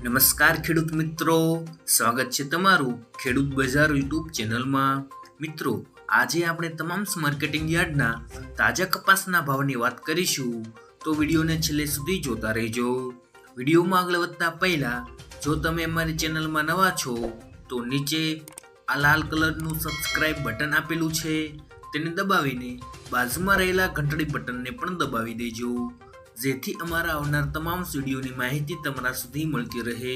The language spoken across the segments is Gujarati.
નમસ્કાર ખેડૂત મિત્રો, સ્વાગત છે તમારું ખેડૂત બજાર યુટ્યુબ ચેનલમાં. મિત્રો, આજે આપણે તમામ માર્કેટિંગ યાર્ડના તાજા કપાસના ભાવની વાત કરીશું, તો વિડીયોને છેલ્લે સુધી જોતા રહેજો. વિડીયોમાં આગળ વધતા પહેલા જો તમે અમારી ચેનલમાં નવા છો તો નીચે આ લાલ કલરનું સબસ્ક્રાઇબ બટન આપેલું છે, તેને દબાવીને બાજુમાં રહેલા ઘંટડી બટનને પણ દબાવી દેજો, જેથી અમારા આવનાર તમામ વિડીયોની માહિતી તમારા સુધી મળતી રહે.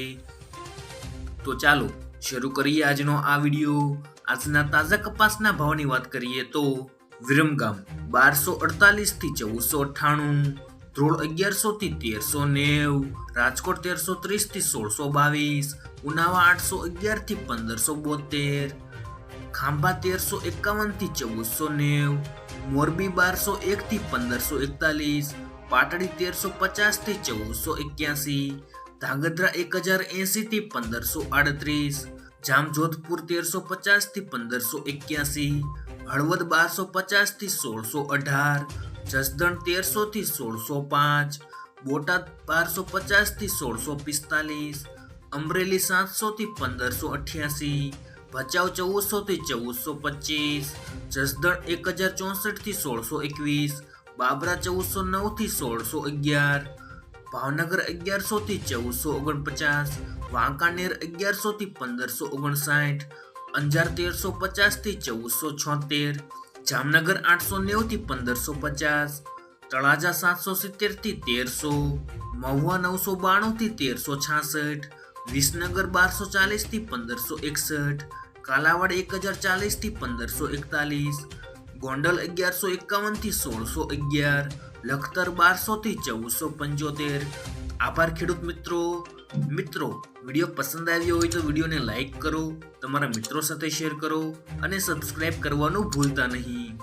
તો ચાલો શરૂ કરીએ આજનો આ વિડીયો. આજના તાજા કપાસના ભાવની વાત કરીએ તો વિરમગામ 1248 થી 1498, ધ્રોળ 1100 થી 1390, રાજકોટ 1330 થી 1622, ઉનાવા 811 થી 1572, ખાંભા 1351 થી 1490, મોરબી 1201 થી 1541, પાટડી 1350 થી 1481, ધાંગધ્રા 1080 થી 1538, જામજોધપુર 1350 થી 1581, હળવદ 1250 થી 1618, જસદણ 1300 થી 1605, બોટાદ 1250 થી 1645, અમરેલી 700 થી 1588, ભચાઉ 1400 થી 1425, જસદણ 1064 થી 1621, બાબરા 1409 થી 1611, ભાવનગર 1100 થી 1449, વાંકાનેર 1100 થી 1559, અંજાર 1350 થી 1476, જામનગર 890 થી 1550, તળાજા 770 થી 1300, મહુવા 992 થી 1366, વિસનગર 1240 થી 1561, કાલાવાડ 1040 થી 1541, ગોંડલ 1151 થી 1611, લખતર 1200 થી 1475. આભાર ખેડૂત મિત્રો, વિડીયો પસંદ આવ્યો હોય તો વિડીયોને લાઈક કરો, તમારા મિત્રો સાથે શેર કરો અને સબસ્ક્રાઇબ કરવાનું ભૂલતા નહીં.